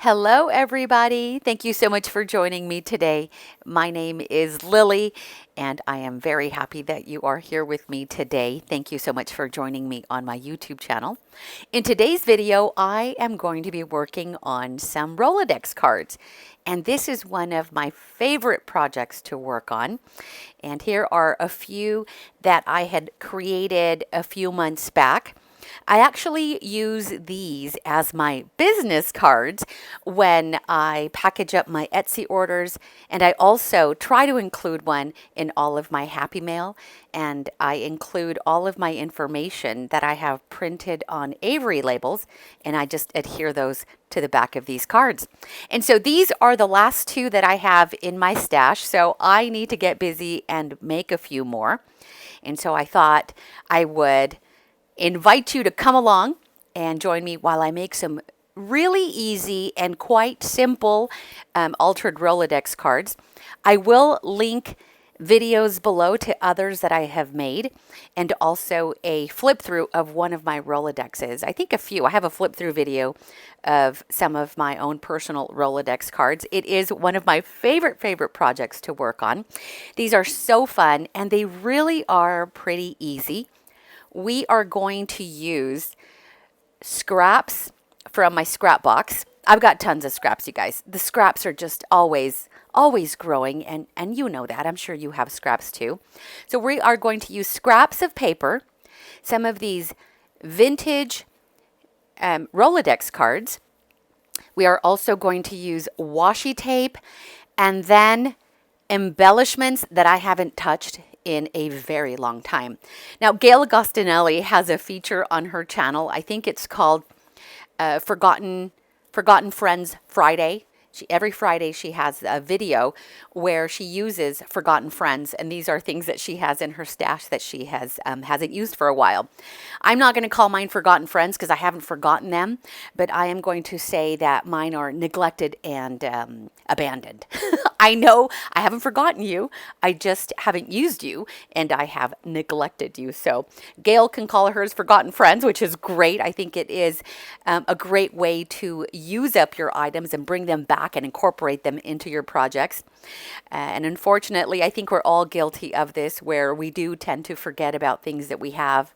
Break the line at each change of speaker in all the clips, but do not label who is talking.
Hello, everybody. Thank you so much for joining me today. My name is Lily, and I am very happy that you are here with me today. Thank you so much for joining me on my YouTube channel. In today's video, I am going to be working on some Rolodex cards, and this is one of my favorite projects to work on. And here are a few that I had created a few months back. I actually use these as my business cards when I package up my Etsy orders, and I also try to include one in all of my Happy Mail, and I include all of my information that I have printed on Avery labels, and I just adhere those to the back of these cards. And so these are the last two that I have in my stash, so I need to get busy and make a few more. And so I thought I would invite you to come along and join me while I make some really easy and quite simple altered Rolodex cards. I will link videos below to others that I have made, and also a flip through of one of my Rolodexes. I think a few. I have a flip through video of some of my own personal Rolodex cards. It is one of my favorite projects to work on. These are so fun, and they really are pretty easy. We are going to use scraps from my scrap box. I've got tons of scraps, you guys. The scraps are just always growing, and you know that. I'm sure you have scraps too. So we are going to use scraps of paper, some of these vintage Rolodex cards. We are also going to use washi tape, and then embellishments that I haven't touched in a very long time. Now, Gail Agostinelli has a feature on her channel. I think it's called Forgotten Friends Friday. Every Friday she has a video where she uses forgotten friends, and these are things that she has in her stash that she hasn't used for a while. I'm not going to call mine forgotten friends because I haven't forgotten them, but I am going to say that mine are neglected and abandoned. I know I haven't forgotten you. I just haven't used you, and I have neglected you. So Gail can call hers forgotten friends, which is great. I think it is a great way to use up your items and bring them back and incorporate them into your projects. And unfortunately, I think we're all guilty of this, where we do tend to forget about things that we have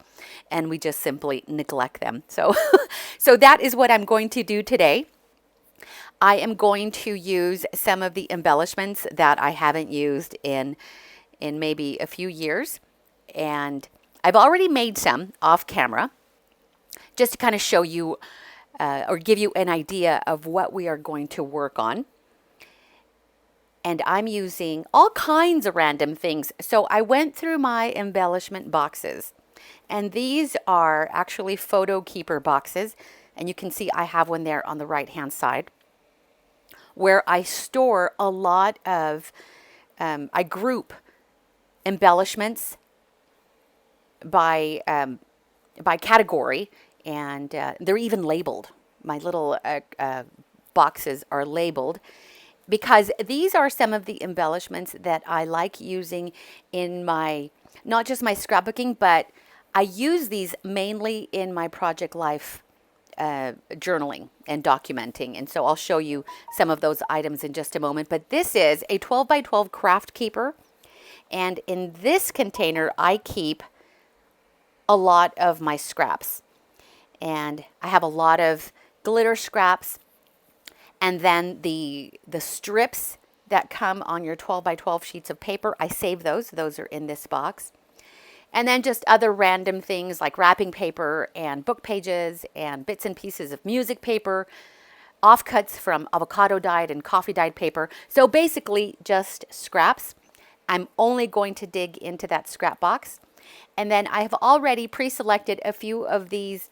and we just simply neglect them. So, so that is what I'm going to do today. I am going to use some of the embellishments that I haven't used in maybe a few years. And I've already made some off camera just to kind of show you or give you an idea of what we are going to work on. And I'm using all kinds of random things. So I went through my embellishment boxes, and these are actually photo keeper boxes. And you can see I have one there on the right hand side, where I store a lot of, I group embellishments by category, and they're even labeled. My little boxes are labeled because these are some of the embellishments that I like using in my, not just my scrapbooking, but I use these mainly in my project life journaling and documenting. And so I'll show you some of those items in just a moment. But this is a 12 by 12 craft keeper. And in this container, I keep a lot of my scraps. And I have a lot of glitter scraps. And then the strips that come on your 12 by 12 sheets of paper, I save those. Those are in this box. And then just other random things like wrapping paper and book pages and bits and pieces of music paper, offcuts from avocado dyed and coffee dyed paper. So basically just scraps. I'm only going to dig into that scrap box. And then I have already pre-selected a few of these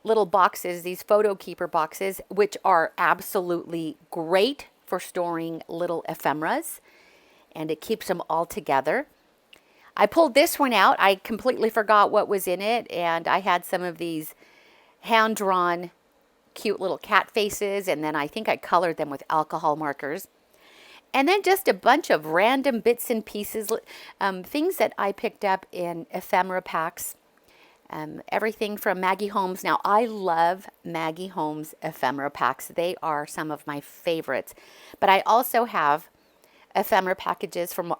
little boxes, these photo keeper boxes, which are absolutely great for storing little ephemeras, and it keeps them all together. I pulled this one out. I completely forgot what was in it, and I had some of these hand-drawn cute little cat faces, and then I think I colored them with alcohol markers. And then just a bunch of random bits and pieces, things that I picked up in ephemera packs Everything from Maggie Holmes. Now, I love Maggie Holmes ephemera packs. They are some of my favorites. But I also have ephemera packages from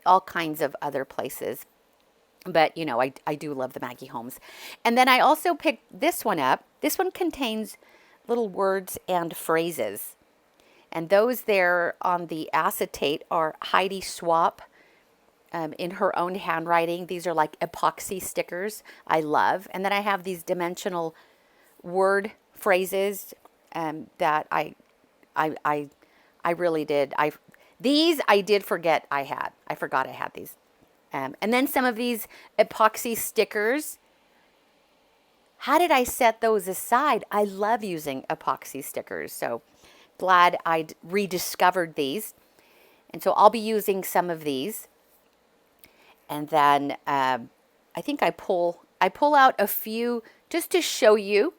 all kinds of other places. But, you know, I do love the Maggie Holmes. And then I also picked this one up. This one contains little words and phrases. And those there on the acetate are Heidi Swap in her own handwriting. These are like epoxy stickers I love. And then I have these dimensional word phrases that I really did. These I did forget I had. I forgot I had these. And then some of these epoxy stickers. How did I set those aside? I love using epoxy stickers. So glad I rediscovered these. And so I'll be using some of these. And then I think I pull out a few just to show you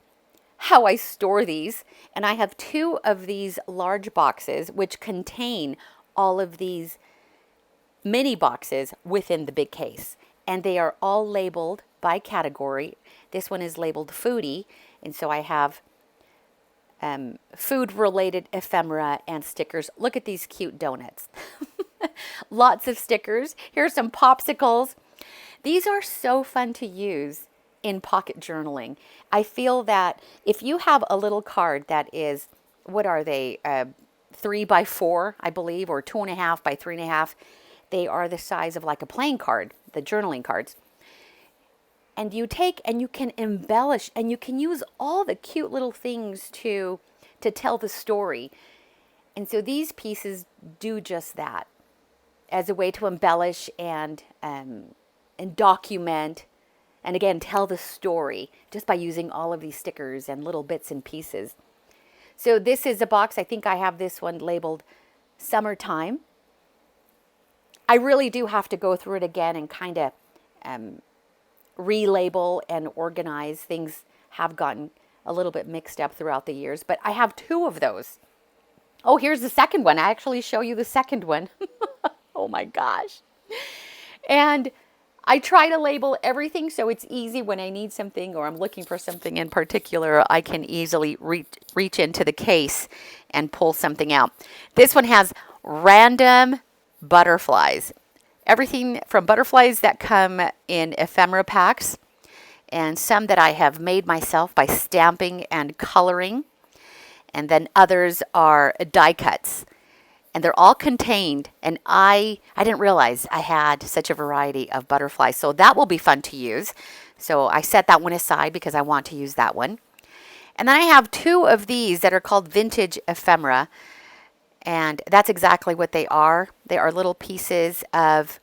how I store these. And I have 2 of these large boxes which contain all of these mini boxes within the big case. And they are all labeled by category. This one is labeled foodie. And so I have food-related ephemera and stickers. Look at these cute donuts. Lots of stickers. Here's some popsicles. These are so fun to use in pocket journaling. I feel that if you have a little card that is, what are they, 3 by 4, I believe, or 2.5 by 3.5, they are the size of like a playing card, the journaling cards. And you take and you can embellish and you can use all the cute little things to tell the story. And so these pieces do just that as a way to embellish and document and again tell the story just by using all of these stickers and little bits and pieces. So this is a box. I think I have this one labeled Summertime. I really do have to go through it again and kind of relabel and organize. Things have gotten a little bit mixed up throughout the years, but I have 2 of those. Oh, here's the second one. I actually show you the second one. Oh my gosh. And I try to label everything so it's easy when I need something or I'm looking for something in particular. I can easily reach into the case and pull something out. This one has random butterflies. Everything from butterflies that come in ephemera packs and some that I have made myself by stamping and coloring. And then others are die cuts. And they're all contained. And I didn't realize I had such a variety of butterflies. So that will be fun to use. So I set that one aside because I want to use that one. And then I have 2 of these that are called vintage ephemera. And that's exactly what they are. They are little pieces of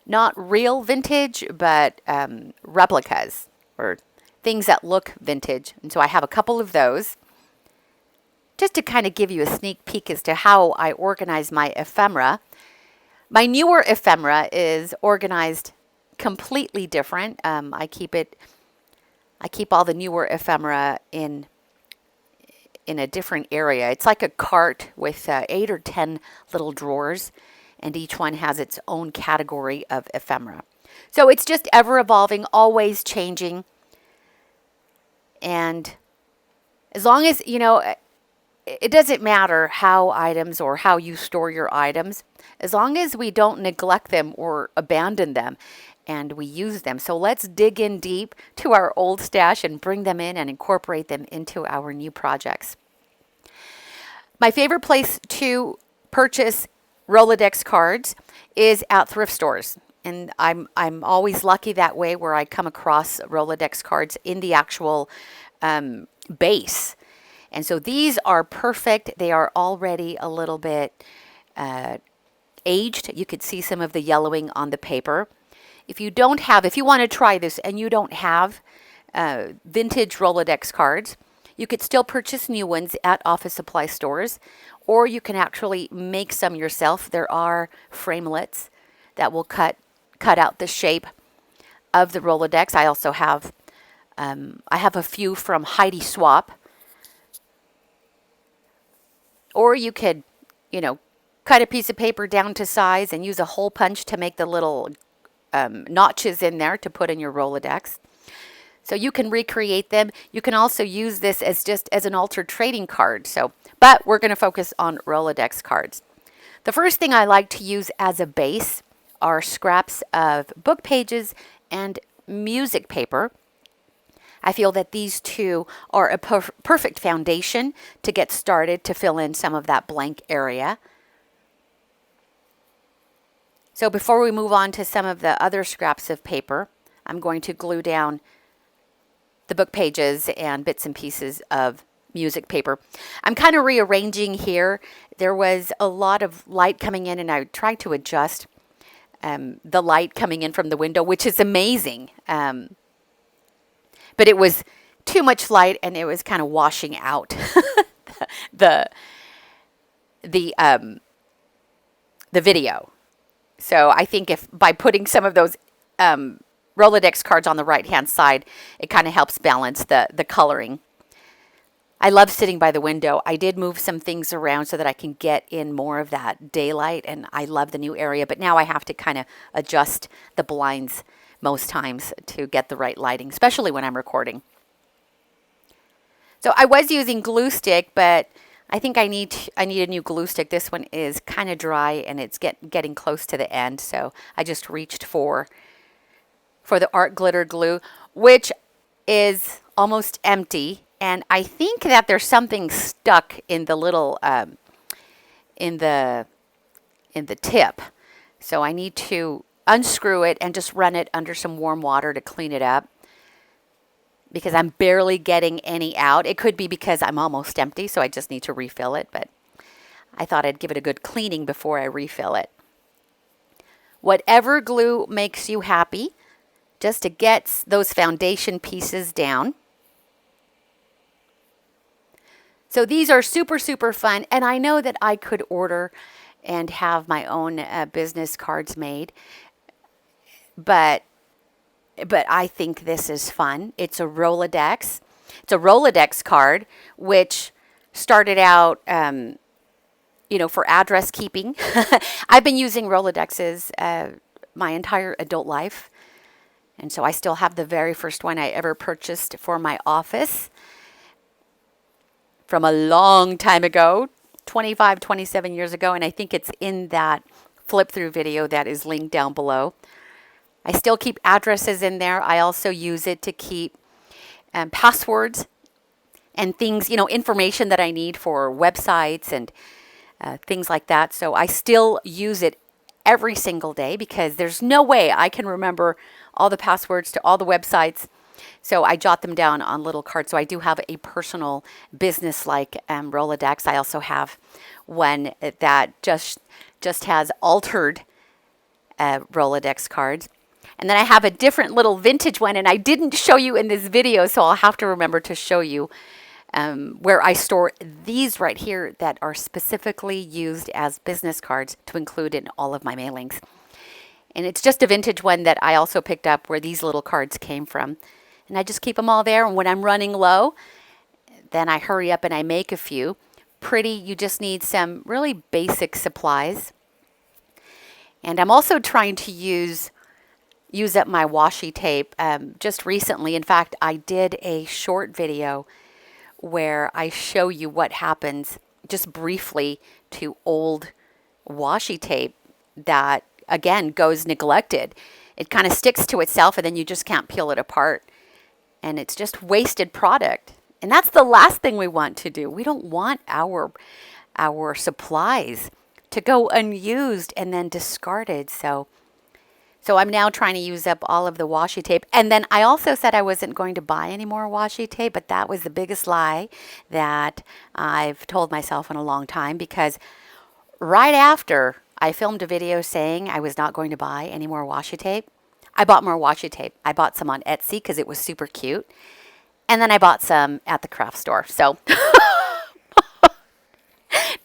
not real vintage, but replicas or things that look vintage. And so I have a couple of those just to kind of give you a sneak peek as to how I organize my ephemera. My newer ephemera is organized completely different. I keep all the newer ephemera in a different area. It's like a cart with 8 or 10 little drawers, and each one has its own category of ephemera. So it's just ever evolving, always changing. And as long as, you know, it doesn't matter how items or how you store your items, as long as we don't neglect them or abandon them and we use them. So let's dig in deep to our old stash and bring them in and incorporate them into our new projects. My favorite place to purchase Rolodex cards is at thrift stores. And I'm always lucky that way where I come across Rolodex cards in the actual base. And so these are perfect. They are already a little bit aged. You could see some of the yellowing on the paper. If you want to try this and you don't have vintage Rolodex cards, you could still purchase new ones at office supply stores, or you can actually make some yourself. There are framelits that will cut out the shape of the Rolodex. I also have a few from Heidi Swap. Or you could, cut a piece of paper down to size and use a hole punch to make the little notches in there to put in your Rolodex. So you can recreate them. You can also use this as just as an altered trading card. But we're going to focus on Rolodex cards. The first thing I like to use as a base are scraps of book pages and music paper. I feel that these two are a perfect foundation to get started to fill in some of that blank area. So before we move on to some of the other scraps of paper, I'm going to glue down the book pages and bits and pieces of music paper. I'm kind of rearranging here. There was a lot of light coming in, and I tried to adjust the light coming in from the window, which is amazing. But it was too much light, and it was kind of washing out the video. So I think if by putting some of those Rolodex cards on the right-hand side, it kind of helps balance the coloring. I love sitting by the window. I did move some things around so that I can get in more of that daylight, and I love the new area. But now I have to kind of adjust the blinds most times to get the right lighting, especially when I'm recording. So I was using glue stick, but I think I need a new glue stick. This one is kind of dry, and it's getting close to the end. So I just reached for the Art Glitter glue, which is almost empty. And I think that there's something stuck in the little in the tip. So I need to unscrew it and just run it under some warm water to clean it up, because I'm barely getting any out. It could be because I'm almost empty, so I just need to refill it. But I thought I'd give it a good cleaning before I refill it. Whatever glue makes you happy, just to get those foundation pieces down. So these are super, super fun. And I know that I could order and have my own business cards made. But I think this is fun. It's a Rolodex. It's a Rolodex card, which started out, for address keeping. I've been using Rolodexes my entire adult life. And so I still have the very first one I ever purchased for my office from a long time ago, 25, 27 years ago. And I think it's in that flip through video that is linked down below. I still keep addresses in there. I also use it to keep passwords and things, information that I need for websites and things like that. So I still use it every single day, because there's no way I can remember all the passwords to all the websites. So I jot them down on little cards. So I do have a personal business-like Rolodex. I also have one that just has altered Rolodex cards. And then I have a different little vintage one, and I didn't show you in this video, so I'll have to remember to show you where I store these right here that are specifically used as business cards to include in all of my mailings. And it's just a vintage one that I also picked up where these little cards came from. And I just keep them all there. And when I'm running low, then I hurry up and I make a few. Pretty, you just need some really basic supplies. And I'm also trying to use up my washi tape just recently. In fact, I did a short video where I show you what happens just briefly to old washi tape that, again, goes neglected. It kind of sticks to itself, and then you just can't peel it apart. And it's just wasted product. And that's the last thing we want to do. We don't want our supplies to go unused and then discarded. So I'm now trying to use up all of the washi tape. And then I also said I wasn't going to buy any more washi tape, but that was the biggest lie that I've told myself in a long time, because right after I filmed a video saying I was not going to buy any more washi tape, I bought more washi tape. I bought some on Etsy because it was super cute. And then I bought some at the craft store. So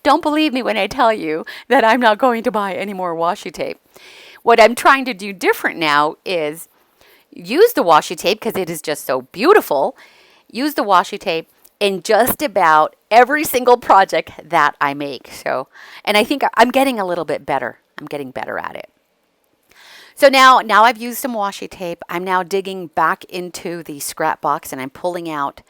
don't believe me when I tell you that I'm not going to buy any more washi tape. What I'm trying to do different now is use the washi tape, because it is just so beautiful. Use the washi tape in just about every single project that I make. And I think I'm getting a little bit better. I'm getting better at it. So now I've used some washi tape. I'm now digging back into the scrap box and I'm pulling out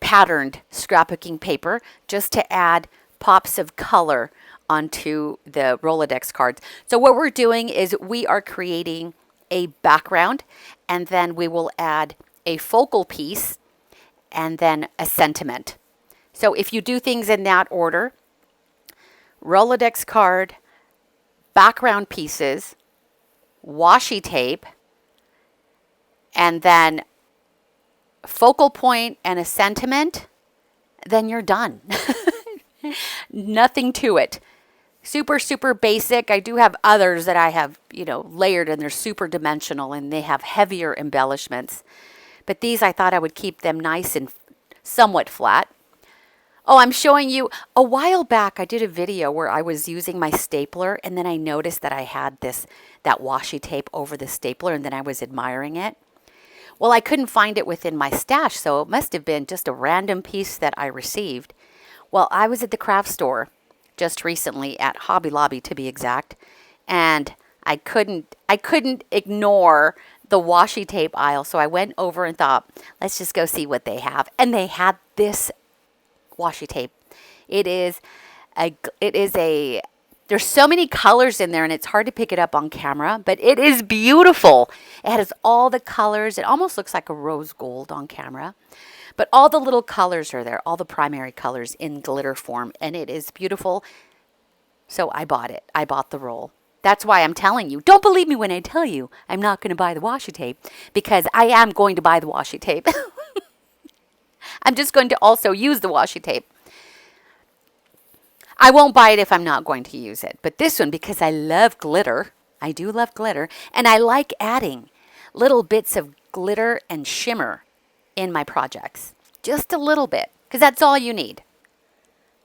patterned scrapbooking paper just to add pops of color onto the Rolodex cards. So what we're doing is we are creating a background, and then we will add a focal piece and then a sentiment. So if you do things in that order, Rolodex card, background pieces, washi tape, and then focal point and a sentiment, then you're done. Nothing to it. Super, super basic. I do have others that I have, layered, and they're super dimensional and they have heavier embellishments. But these, I thought I would keep them nice and somewhat flat. Oh, I'm showing you, a while back I did a video where I was using my stapler, and then I noticed that I had that washi tape over the stapler, and then I was admiring it. Well, I couldn't find it within my stash, so it must have been just a random piece that I received. Well, I was at the craft store just recently, at Hobby Lobby to be exact, and I couldn't ignore the washi tape aisle, so I went over and thought, let's just go see what they have. And they had this washi tape. There's so many colors in there, and it's hard to pick it up on camera, but it is beautiful. It has all the colors. It almost looks like a rose gold on camera, but all the little colors are there, all the primary colors in glitter form, and it is beautiful. So I bought it. I bought the roll. That's why I'm telling you, don't believe me when I tell you I'm not going to buy the washi tape, because I am going to buy the washi tape. I'm just going to also use the washi tape. I won't buy it if I'm not going to use it. But this one, because I love glitter, I do love glitter, and I like adding little bits of glitter and shimmer in my projects. Just a little bit, because that's all you need.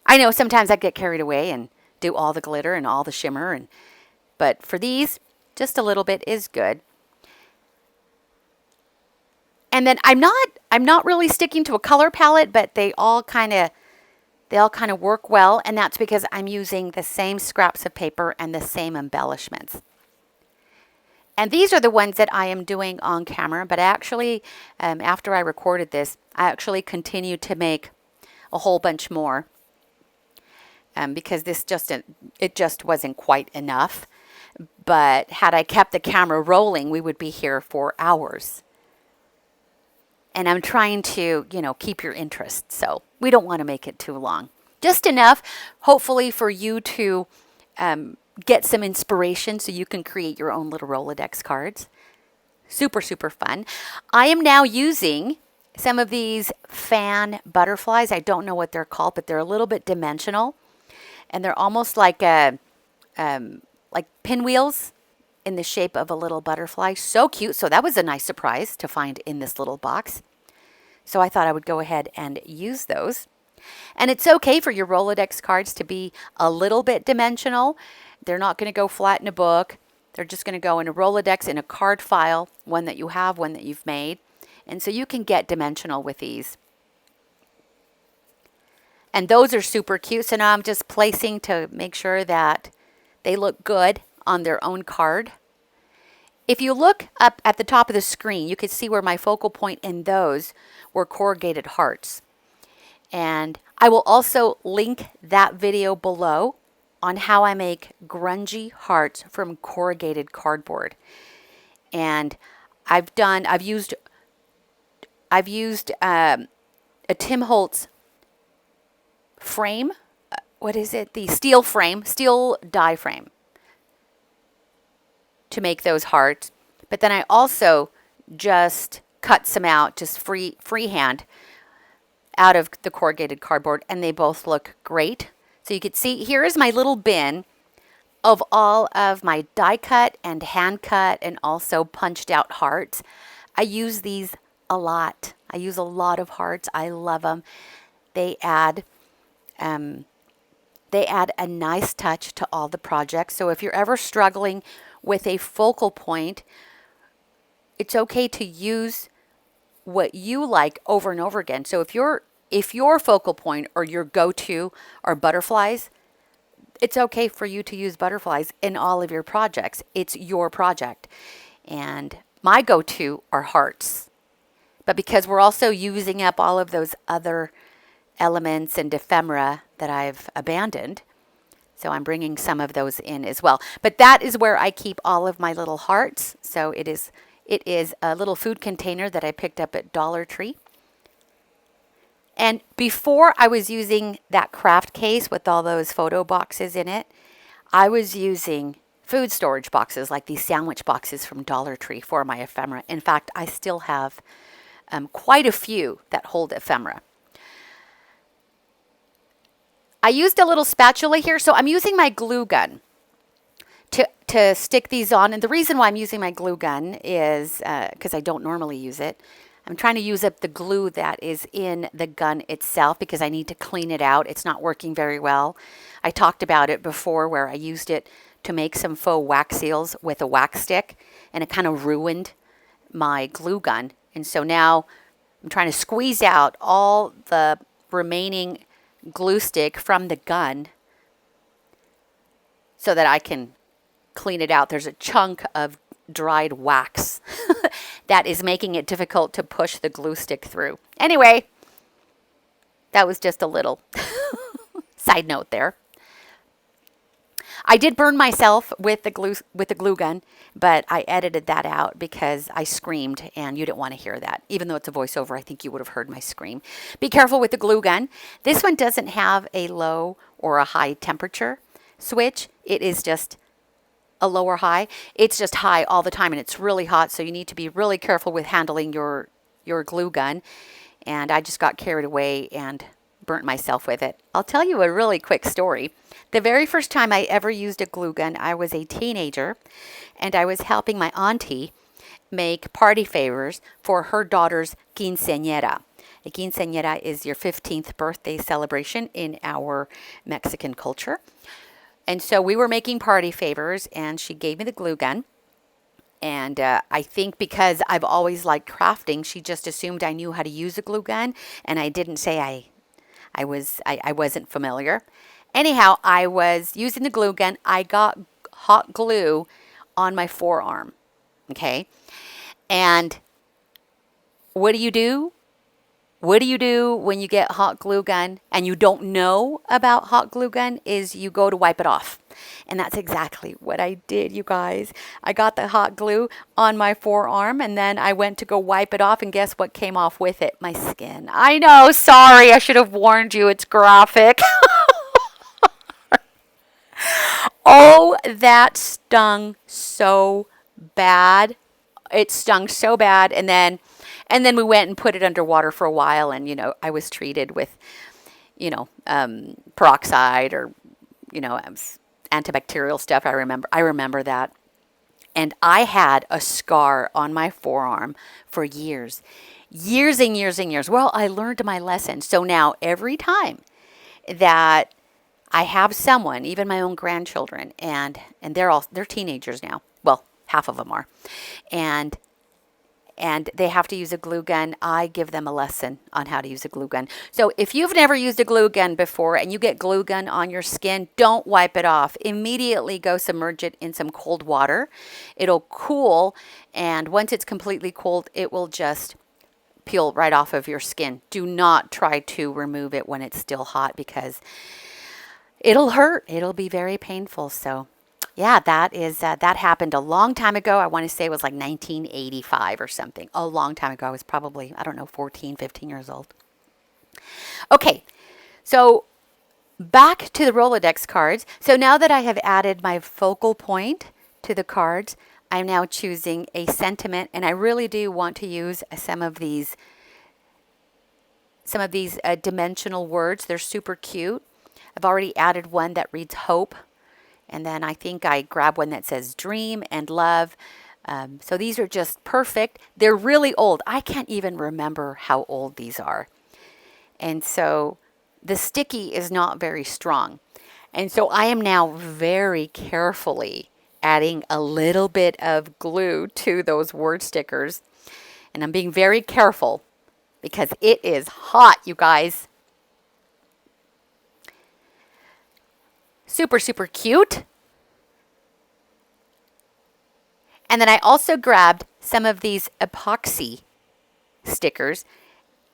I know sometimes I get carried away and do all the glitter and all the shimmer, but for these, just a little bit is good. And then I'm not really sticking to a color palette, but they all kind of work well, and that's because I'm using the same scraps of paper and the same embellishments. And these are the ones that I am doing on camera, but actually, after I recorded this, I actually continued to make a whole bunch more, because it just wasn't quite enough. But had I kept the camera rolling, we would be here for hours. And I'm trying to, keep your interest. So we don't want to make it too long. Just enough, hopefully, for you to get some inspiration so you can create your own little Rolodex cards. Super, super fun. I am now using some of these fan butterflies. I don't know what they're called, but they're a little bit dimensional. And they're almost like pinwheels in the shape of a little butterfly. So cute. So that was a nice surprise to find in this little box. So I thought I would go ahead and use those. And it's okay for your Rolodex cards to be a little bit dimensional. They're not going to go flat in a book. They're just going to go in a Rolodex, in a card file, one that you have, one that you've made. And so you can get dimensional with these. And those are super cute. So now I'm just placing to make sure that they look good on their own card. If you look up at the top of the screen, you can see where my focal point in those were corrugated hearts. And I will also link that video below on how I make grungy hearts from corrugated cardboard. And I've used a Tim Holtz frame. What is it? The steel die frame to make those hearts. But then I also just cut some out, just freehand out of the corrugated cardboard, and they both look great. So you can see, here is my little bin of all of my die cut and hand cut and also punched out hearts. I use these a lot. I use a lot of hearts. I love them. They add a nice touch to all the projects. So if you're ever struggling with a focal point, it's okay to use what you like over and over again. So if your focal point or your go-to are butterflies, It's okay for you to use butterflies in all of your projects. It's your project. And my go-to are hearts. But because we're also using up all of those other elements and ephemera that I've abandoned, so I'm bringing some of those in as well. But that is where I keep all of my little hearts. So it is a little food container that I picked up at Dollar Tree. And before I was using that craft case with all those photo boxes in it, I was using food storage boxes like these sandwich boxes from Dollar Tree for my ephemera. In fact, I still have quite a few that hold ephemera. I used a little spatula here, so I'm using my glue gun to stick these on. And the reason why I'm using my glue gun is because I don't normally use it. I'm trying to use up the glue that is in the gun itself because I need to clean it out. It's not working very well. I talked about it before where I used it to make some faux wax seals with a wax stick, and it kind of ruined my glue gun. And so now I'm trying to squeeze out all the remaining glue stick from the gun so that I can clean it out. There's a chunk of dried wax that is making it difficult to push the glue stick through. Anyway, that was just a little side note there. I did burn myself with the glue gun, but I edited that out because I screamed and you didn't want to hear that. Even though it's a voiceover, I think you would have heard my scream. Be careful with the glue gun. This one doesn't have a low or a high temperature switch. It is just a low or high. It's just high all the time and it's really hot, so you need to be really careful with handling your glue gun. And I just got carried away and burnt myself with it. I'll tell you a really quick story. The very first time I ever used a glue gun, I was a teenager and I was helping my auntie make party favors for her daughter's quinceañera. A quinceañera is your 15th birthday celebration in our Mexican culture. And so we were making party favors and she gave me the glue gun. And I think because I've always liked crafting, she just assumed I knew how to use a glue gun. And I didn't say I wasn't familiar. Anyhow, I was using the glue gun. I got hot glue on my forearm. Okay. And what do you do? What do you do when you get hot glue gun and you don't know about hot glue gun is you go to wipe it off. And that's exactly what I did, you guys. I got the hot glue on my forearm and then I went to go wipe it off and guess what came off with it? My skin. I know, sorry, I should have warned you. It's graphic. Oh, that stung so bad. It stung so bad. And then we went and put it underwater for a while. And, I was treated with, peroxide or, antibacterial stuff. I remember that. And I had a scar on my forearm for years and years and years. Well, I learned my lesson. So now every time that I have someone, even my own grandchildren, and they're teenagers now. Well, half of them are. And they have to use a glue gun, I give them a lesson on how to use a glue gun. So if you've never used a glue gun before and you get glue gun on your skin, don't wipe it off. Immediately go submerge it in some cold water. It'll cool, and once it's completely cooled, it will just peel right off of your skin. Do not try to remove it when it's still hot because it'll hurt. It'll be very painful. So yeah, that happened a long time ago. I want to say it was like 1985 or something. A long time ago. I was probably, 14, 15 years old. Okay, so back to the Rolodex cards. So now that I have added my focal point to the cards, I'm now choosing a sentiment, and I really do want to use some of these dimensional words. They're super cute. I've already added one that reads hope. And then I think I grab one that says dream and love. So these are just perfect. They're really old. I can't even remember how old these are. And so the sticky is not very strong. And so I am now very carefully adding a little bit of glue to those word stickers. And I'm being very careful because it is hot, you guys. Super, super cute. And then I also grabbed some of these epoxy stickers,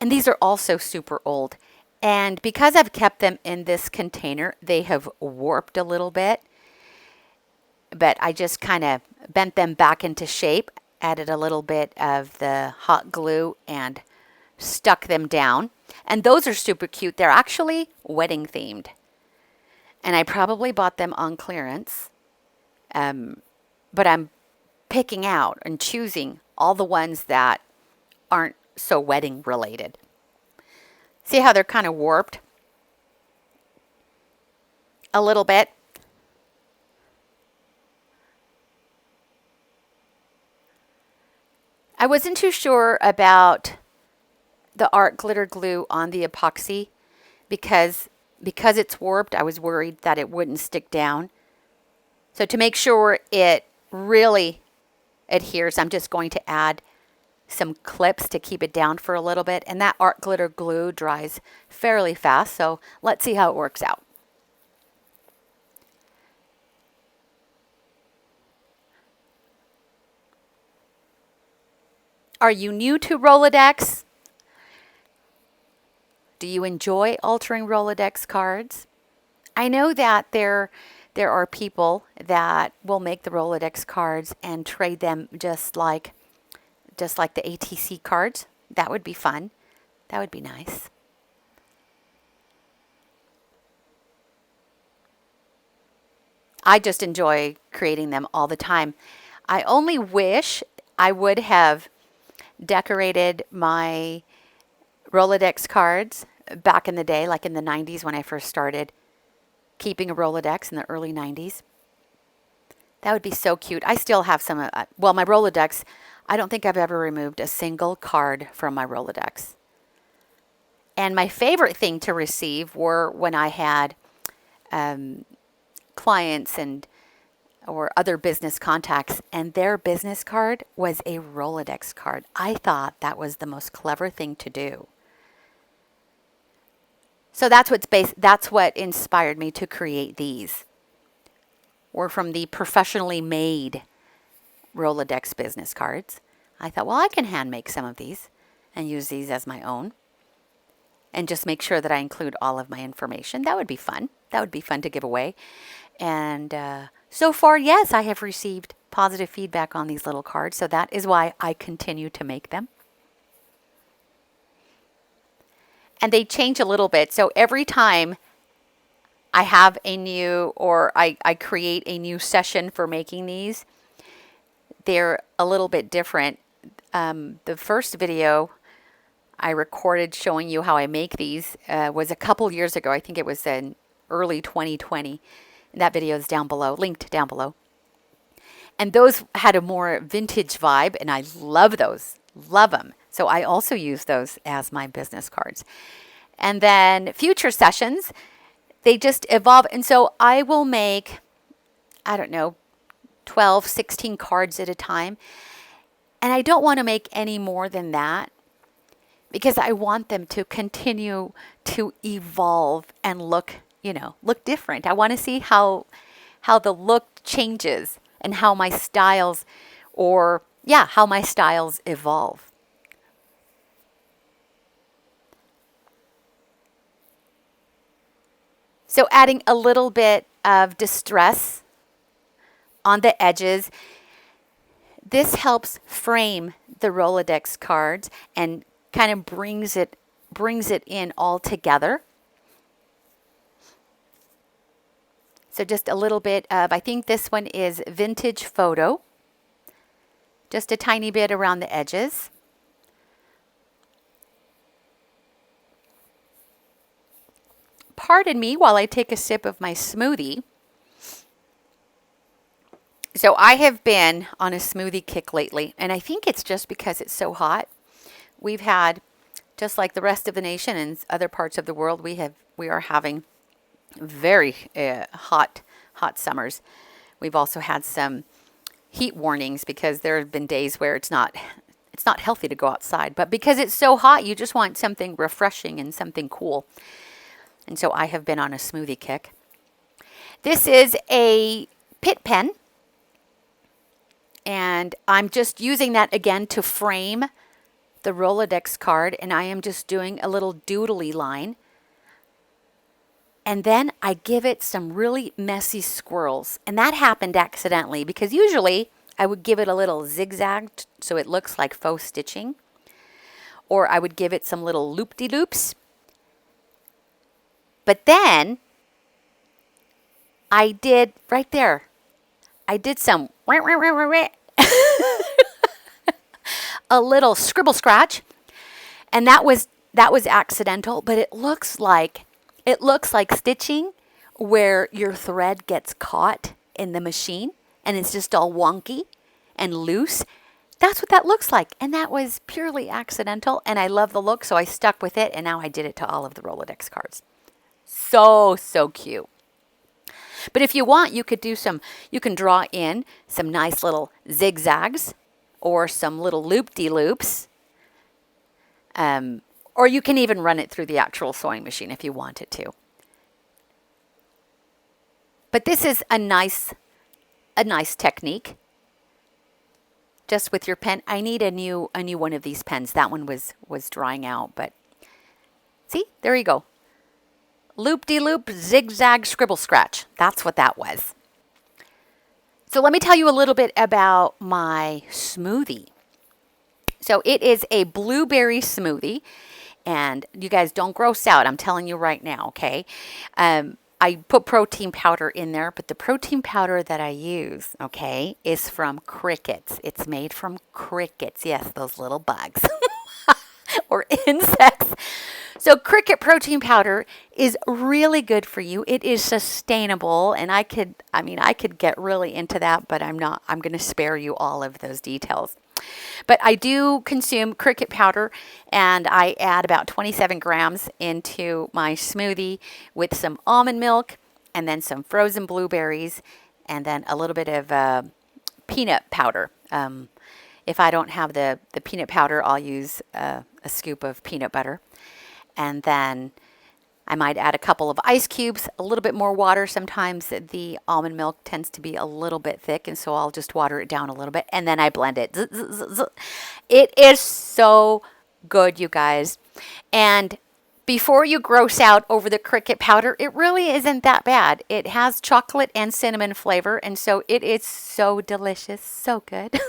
and these are also super old. And because I've kept them in this container, they have warped a little bit, but I just kind of bent them back into shape, added a little bit of the hot glue and stuck them down. And those are super cute. They're actually wedding themed. And I probably bought them on clearance. But I'm picking out and choosing all the ones that aren't so wedding related. See how they're kind of warped a little bit? I wasn't too sure about the art glitter glue on the epoxy because it's warped. I was worried that it wouldn't stick down. So to make sure it really adheres, I'm just going to add some clips to keep it down for a little bit. And that art glitter glue dries fairly fast. So let's see how it works out. Are you new to Rolodex? Do you enjoy altering Rolodex cards? I know that there are people that will make the Rolodex cards and trade them just like the ATC cards. That would be fun. That would be nice. I just enjoy creating them all the time. I only wish I would have decorated my Rolodex cards back in the day, like in the 90s when I first started keeping a Rolodex in the early 90s. That would be so cute. I still have some, my Rolodex, I don't think I've ever removed a single card from my Rolodex. And my favorite thing to receive were when I had clients or other business contacts, and their business card was a Rolodex card. I thought that was the most clever thing to do. So that's what inspired me to create these. Were from the professionally made Rolodex business cards. I thought, well, I can hand make some of these and use these as my own. And just make sure that I include all of my information. That would be fun. That would be fun to give away. And so far, yes, I have received positive feedback on these little cards. So that is why I continue to make them. And they change a little bit. So every time I have a new, or I create a new session for making these, they're a little bit different. The first video I recorded showing you how I make these was a couple years ago. I think it was in early 2020. And that video is down below, linked down below. And those had a more vintage vibe, and I love those. Love them. So I also use those as my business cards. And then future sessions, they just evolve. And so I will make, 12, 16 cards at a time. And I don't want to make any more than that because I want them to continue to evolve and look different. I want to see how the look changes and how my styles evolve. So adding a little bit of distress on the edges. This helps frame the Rolodex cards and kind of brings it in all together. So just a little bit of, I think this one is Vintage Photo. Just a tiny bit around the edges. Pardon me while I take a sip of my smoothie. So I have been on a smoothie kick lately, and I think it's just because it's so hot. We've had, just like the rest of the nation and other parts of the world, we are having very hot summers. We've also had some heat warnings because there have been days where it's not healthy to go outside. But because it's so hot, you just want something refreshing and something cool. And so I have been on a smoothie kick. This is a Pitt pen, and I'm just using that again to frame the Rolodex card, and I am just doing a little doodly line. And then I give it some really messy swirls. And that happened accidentally because usually I would give it a little zigzag so it looks like faux stitching. Or I would give it some little loop-de-loops. But then I did right there. I did some a little scribble scratch. And that was accidental, but it looks like stitching where your thread gets caught in the machine and it's just all wonky and loose. That's what that looks like. And that was purely accidental. And I love the look, so I stuck with it. And now I did it to all of the Rolodex cards. So, so cute. But if you want, you can draw in some nice little zigzags or some little loop-de-loops. Or you can even run it through the actual sewing machine if you wanted to. But this is a nice technique. Just with your pen. I need a new one of these pens. That one was drying out, but see, there you go. Loop-de-loop, zigzag, scribble scratch. That's what that was. So let me tell you a little bit about my smoothie. So it is a blueberry smoothie. And you guys don't gross out. I'm telling you right now, okay? I put protein powder in there, but the protein powder that I use, okay, is from crickets. It's made from crickets. Yes, those little bugs or insects. So cricket protein powder is really good for you. It is sustainable, and I could get really into that, but I'm not. I'm going to spare you all of those details. But I do consume cricket powder, and I add about 27 grams into my smoothie with some almond milk and then some frozen blueberries and then a little bit of peanut powder. If I don't have the peanut powder, I'll use a scoop of peanut butter. And then I might add a couple of ice cubes, a little bit more water. Sometimes the almond milk tends to be a little bit thick, and so I'll just water it down a little bit, and then I blend it. It is so good, you guys. And before you gross out over the cricket powder, it really isn't that bad. It has chocolate and cinnamon flavor, and so it is so delicious, so good.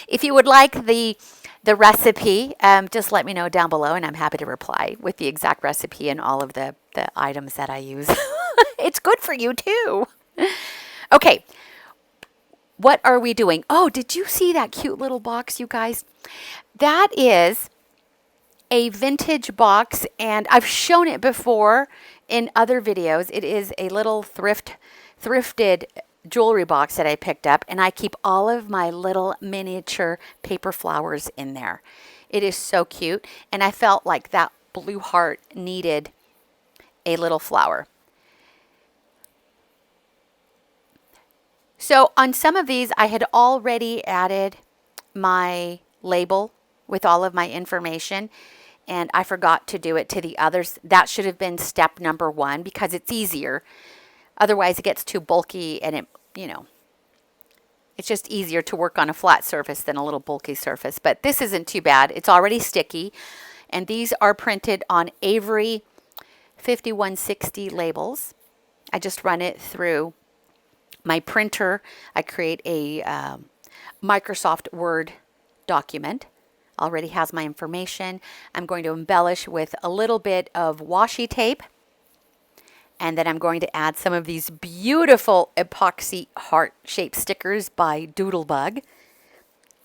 If you would like the recipe, just let me know down below, and I'm happy to reply with the exact recipe and all of the items that I use. It's good for you too. Okay, what are we doing? Oh, did you see that cute little box, you guys? That is a vintage box, and I've shown it before in other videos. It is a little thrifted jewelry box that I picked up, and I keep all of my little miniature paper flowers in there. It is so cute, and I felt like that blue heart needed a little flower. So on some of these, I had already added my label with all of my information, and I forgot to do it to the others. That should have been step number 1 because it's easier. Otherwise, it gets too bulky, and it's just easier to work on a flat surface than a little bulky surface. But this isn't too bad. It's already sticky, and these are printed on Avery 5160 labels. I just run it through my printer. I create a Microsoft Word document. Already has my information. I'm going to embellish with a little bit of washi tape. And then I'm going to add some of these beautiful epoxy heart-shaped stickers by Doodlebug.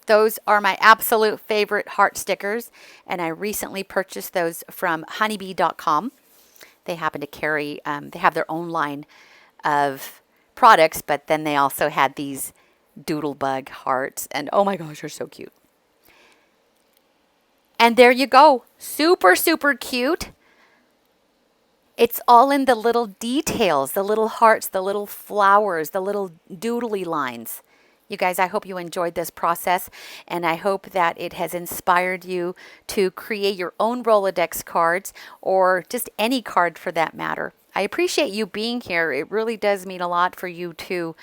Those are my absolute favorite heart stickers, and I recently purchased those from honeybee.com. They happen to carry, they have their own line of products, but then they also had these Doodlebug hearts, and oh my gosh, they're so cute. And there you go. Super, super cute. It's all in the little details, the little hearts, the little flowers, the little doodly lines. You guys, I hope you enjoyed this process, and I hope that it has inspired you to create your own Rolodex cards, or just any card for that matter. I appreciate you being here. It really does mean a lot for you to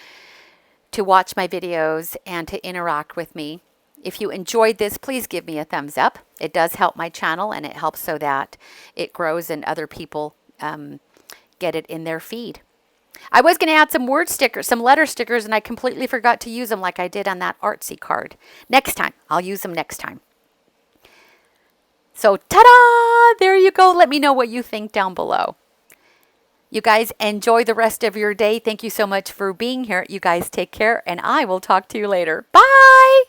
watch my videos and to interact with me. If you enjoyed this, please give me a thumbs up. It does help my channel, and it helps so that it grows and other people get it in their feed. I was going to add some word stickers, some letter stickers, and I completely forgot to use them like I did on that artsy card. Next time. I'll use them next time. So, ta-da! There you go. Let me know what you think down below. You guys enjoy the rest of your day. Thank you so much for being here. You guys take care, and I will talk to you later. Bye!